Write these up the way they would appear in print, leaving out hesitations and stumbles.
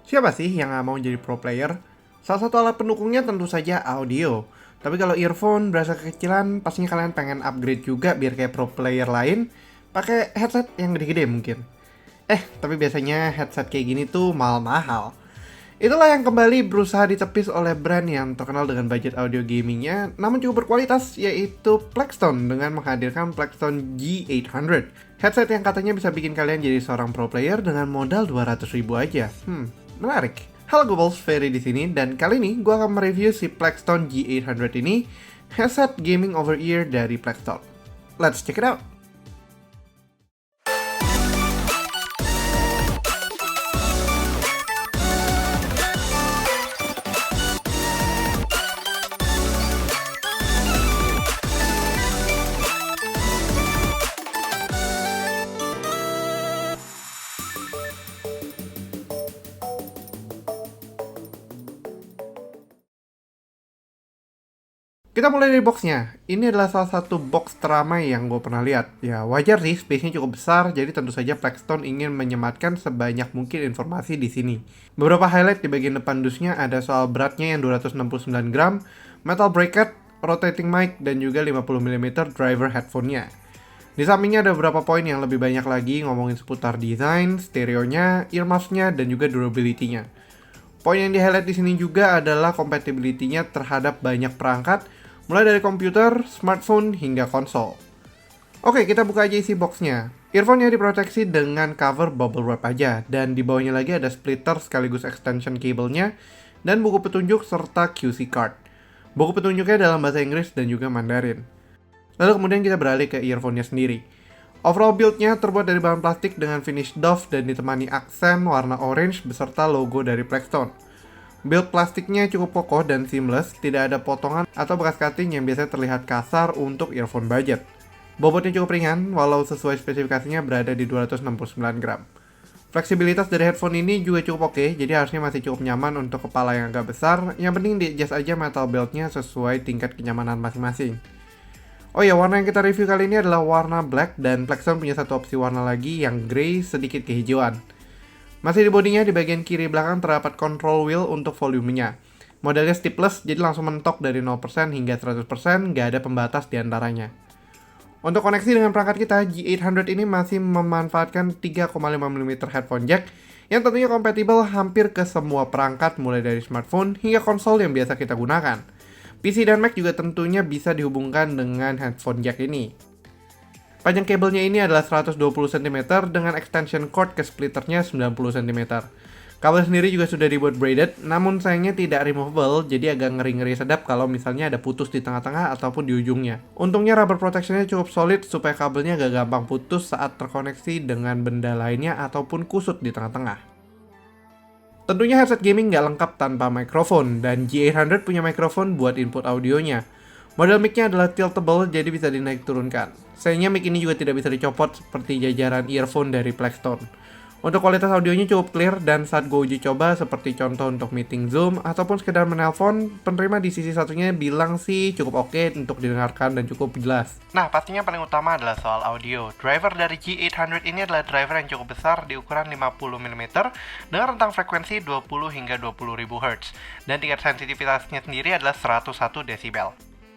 Siapa sih yang nggak mau jadi pro player? Salah satu alat pendukungnya tentu saja audio. Tapi kalau earphone berasa kekecilan, pastinya kalian pengen upgrade juga biar kayak pro player lain, pakai headset yang gede-gede mungkin. Tapi biasanya headset kayak gini tuh mahal-mahal. Itulah yang kembali berusaha ditepis oleh brand yang terkenal dengan budget audio gamingnya, namun cukup berkualitas, yaitu Plextone dengan menghadirkan Plextone G800. Headset yang katanya bisa bikin kalian jadi seorang pro player dengan modal 200.000 aja. Menarik. Halo Goballs, Ferry di sini, dan kali ini gue akan mereview si Plextone G800 ini, headset gaming over ear dari Plextone. Let's check it out! Kita mulai dari boxnya. Ini adalah salah satu box teramai yang gue pernah lihat. Ya wajar sih, space-nya cukup besar, jadi tentu saja Plextone ingin menyematkan sebanyak mungkin informasi di sini. Beberapa highlight di bagian depan dusnya ada soal beratnya yang 269 gram, metal bracket, rotating mic, dan juga 50mm driver headphone-nya. Di sampingnya ada beberapa poin yang lebih banyak lagi ngomongin seputar desain, stereonya, earmuffs-nya, dan juga durability-nya. Poin yang di-highlight di sini juga adalah compatibility-nya terhadap banyak perangkat, mulai dari komputer, smartphone, hingga konsol. Oke, kita buka aja isi boxnya. Earphone-nya diproteksi dengan cover bubble wrap aja, dan di bawahnya lagi ada splitter sekaligus extension cable-nya, dan buku petunjuk serta QC card. Buku petunjuknya dalam bahasa Inggris dan juga Mandarin. Lalu kemudian kita beralih ke earphone-nya sendiri. Overall build-nya terbuat dari bahan plastik dengan finish doff dan ditemani aksen warna orange beserta logo dari Plextone. Build plastiknya cukup kokoh dan seamless, tidak ada potongan atau bekas cutting yang biasanya terlihat kasar untuk earphone budget. Bobotnya cukup ringan, walau sesuai spesifikasinya berada di 269 gram. Fleksibilitas dari headphone ini juga cukup oke, jadi harusnya masih cukup nyaman untuk kepala yang agak besar, yang penting di-adjust aja metal belt-nya sesuai tingkat kenyamanan masing-masing. Oh ya, warna yang kita review kali ini adalah warna black, dan Plextone punya satu opsi warna lagi yang grey sedikit kehijauan. Masih di bodinya, di bagian kiri belakang terdapat control wheel untuk volumenya. Modelnya stipless, jadi langsung mentok dari 0% hingga 100%, nggak ada pembatas di antaranya. Untuk koneksi dengan perangkat kita, G800 ini masih memanfaatkan 3,5mm headphone jack, yang tentunya kompatibel hampir ke semua perangkat mulai dari smartphone hingga konsol yang biasa kita gunakan. PC dan Mac juga tentunya bisa dihubungkan dengan headphone jack ini. Panjang kabelnya ini adalah 120 cm dengan extension cord ke splitternya 90 cm. Kabel sendiri juga sudah dibuat braided, namun sayangnya tidak removable, jadi agak ngeri-ngeri sedap kalau misalnya ada putus di tengah-tengah ataupun di ujungnya. Untungnya rubber protectionnya cukup solid supaya kabelnya gak gampang putus saat terkoneksi dengan benda lainnya ataupun kusut di tengah-tengah. Tentunya headset gaming gak lengkap tanpa mikrofon, dan G800 punya mikrofon buat input audionya. Model mic-nya adalah tiltable, jadi bisa dinaik turunkan. Sayangnya mic ini juga tidak bisa dicopot seperti jajaran earphone dari Plextone. Untuk kualitas audionya cukup clear, dan saat gue uji coba seperti contoh untuk meeting Zoom ataupun sekedar menelpon, penerima di sisi satunya bilang sih cukup oke untuk didengarkan dan cukup jelas. Nah, pastinya paling utama adalah soal audio. Driver dari G800 ini adalah driver yang cukup besar di ukuran 50mm dengan rentang frekuensi 20 hingga 20.000 Hz, dan tingkat sensitivitasnya sendiri adalah 101 desibel.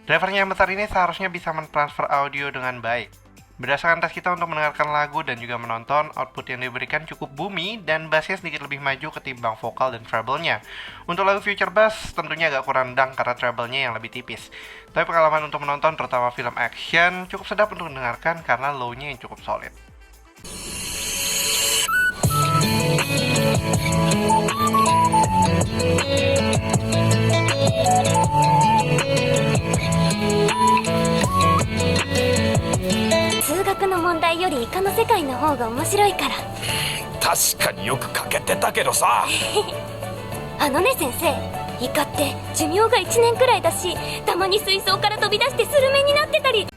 Drivernya yang besar ini seharusnya bisa mentransfer audio dengan baik. Berdasarkan tes kita untuk mendengarkan lagu dan juga menonton, output yang diberikan cukup boomy dan bassnya sedikit lebih maju ketimbang vokal dan treble-nya. Untuk lagu future bass tentunya agak kurang dang karena treble-nya yang lebih tipis. Tapi pengalaman untuk menonton terutama film action cukup sedap untuk mendengarkan karena low-nya yang cukup solid.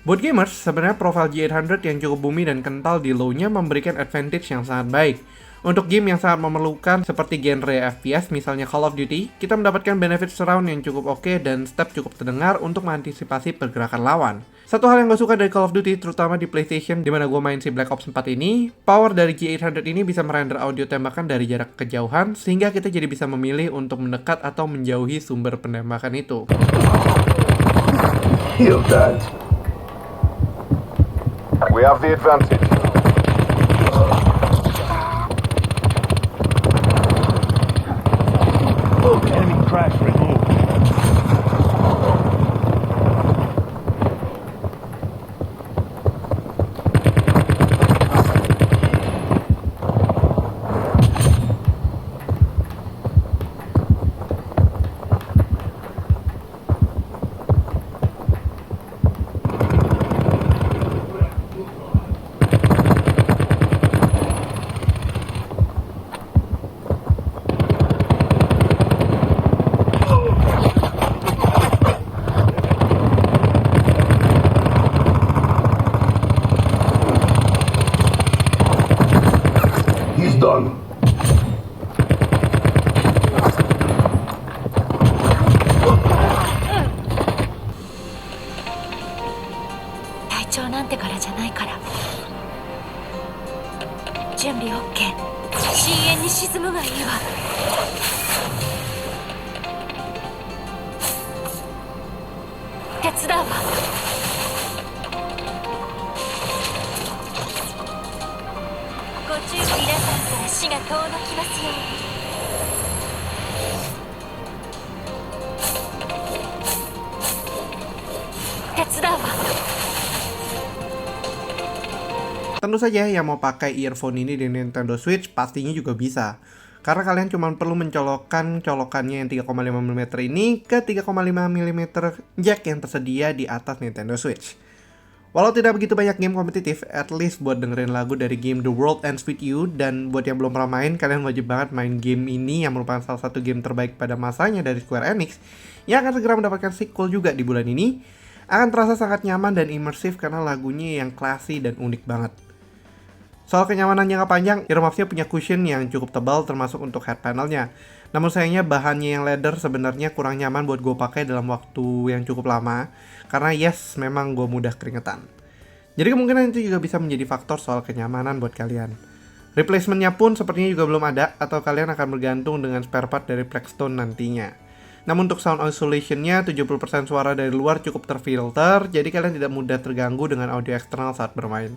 Buat gamers, sebenarnya profile G800 yang cukup boomy dan kental di low-nya memberikan advantage yang sangat baik. Untuk game yang sangat memerlukan seperti genre FPS misalnya Call of Duty, kita mendapatkan benefit surround yang cukup oke dan step cukup terdengar untuk mengantisipasi pergerakan lawan. Satu hal yang gue suka dari Call of Duty, terutama di PlayStation, dimana gue main si Black Ops 4 ini, power dari G800 ini bisa merender audio tembakan dari jarak kejauhan, sehingga kita jadi bisa memilih untuk mendekat atau menjauhi sumber penembakan itu. Heal that. We have the advantage. Look, enemy crash removed. He's done. Tentu saja yang mau pakai earphone ini di Nintendo Switch pastinya juga bisa. Karena kalian cuma perlu mencolokkan colokannya yang 3,5mm ini ke 3,5mm jack yang tersedia di atas Nintendo Switch. Walau tidak begitu banyak game kompetitif, at least buat dengerin lagu dari game The World Ends With You, dan buat yang belum pernah main, kalian wajib banget main game ini yang merupakan salah satu game terbaik pada masanya dari Square Enix, yang akan segera mendapatkan sequel juga di bulan ini, akan terasa sangat nyaman dan imersif karena lagunya yang classy dan unik banget. Soal kenyamanan jangka panjang, earmuffs-nya punya cushion yang cukup tebal termasuk untuk head panel-nya. Namun sayangnya bahannya yang leather sebenarnya kurang nyaman buat gue pakai dalam waktu yang cukup lama, karena yes, memang gue mudah keringetan. Jadi kemungkinan itu juga bisa menjadi faktor soal kenyamanan buat kalian. Replacement-nya pun sepertinya juga belum ada, atau kalian akan bergantung dengan spare part dari Blackstone nantinya. Namun untuk sound isolation-nya, 70% suara dari luar cukup terfilter, jadi kalian tidak mudah terganggu dengan audio eksternal saat bermain.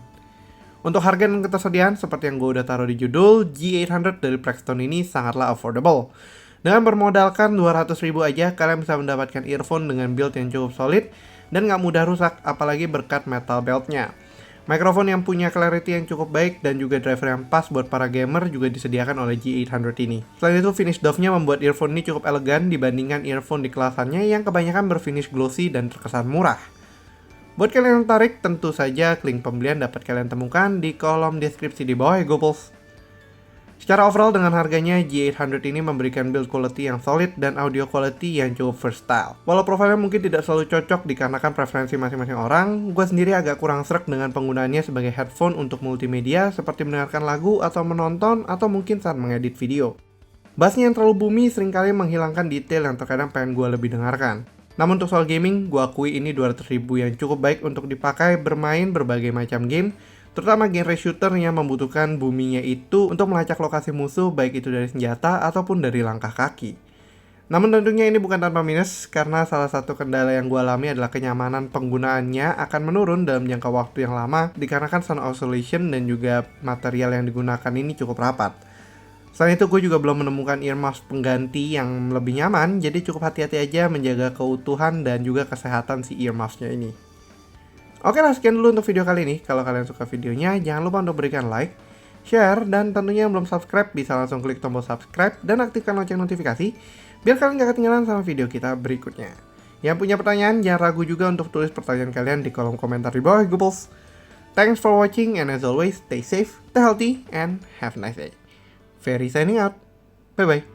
Untuk harga dan ketersediaan, seperti yang gue udah taruh di judul, G800 dari Blackstone ini sangatlah affordable. Dengan bermodalkan 200.000 aja, kalian bisa mendapatkan earphone dengan build yang cukup solid dan nggak mudah rusak, apalagi berkat metal belt-nya. Mikrofon yang punya clarity yang cukup baik dan juga driver yang pas buat para gamer juga disediakan oleh G800 ini. Selain itu, finish doff-nya membuat earphone ini cukup elegan dibandingkan earphone di kelasannya yang kebanyakan berfinish glossy dan terkesan murah. Buat kalian yang tertarik, tentu saja link pembelian dapat kalian temukan di kolom deskripsi di bawah ya Gopals. Secara overall dengan harganya, G800 ini memberikan build quality yang solid dan audio quality yang cukup versatile. Walau profilnya mungkin tidak selalu cocok dikarenakan preferensi masing-masing orang, gue sendiri agak kurang sreg dengan penggunaannya sebagai headphone untuk multimedia seperti mendengarkan lagu atau menonton atau mungkin saat mengedit video. Bassnya yang terlalu boomy seringkali menghilangkan detail yang terkadang pengen gue lebih dengarkan. Namun untuk soal gaming, gue akui ini 200.000 yang cukup baik untuk dipakai bermain berbagai macam game, terutama genre shooter yang membutuhkan boomingnya itu untuk melacak lokasi musuh baik itu dari senjata ataupun dari langkah kaki. Namun tentunya ini bukan tanpa minus, karena salah satu kendala yang gue alami adalah kenyamanan penggunaannya akan menurun dalam jangka waktu yang lama dikarenakan sound isolation dan juga material yang digunakan ini cukup rapat. Selain itu, gue juga belum menemukan earmuffs pengganti yang lebih nyaman, jadi cukup hati-hati aja menjaga keutuhan dan juga kesehatan si earmuffs-nya ini. Oke lah, sekian dulu untuk video kali ini. Kalau kalian suka videonya, jangan lupa untuk berikan like, share, dan tentunya yang belum subscribe bisa langsung klik tombol subscribe dan aktifkan lonceng notifikasi, biar kalian gak ketinggalan sama video kita berikutnya. Yang punya pertanyaan, jangan ragu juga untuk tulis pertanyaan kalian di kolom komentar di bawah, Gopals. Thanks for watching, and as always, stay safe, stay healthy, and have a nice day. Ferry signing out. Bye-bye.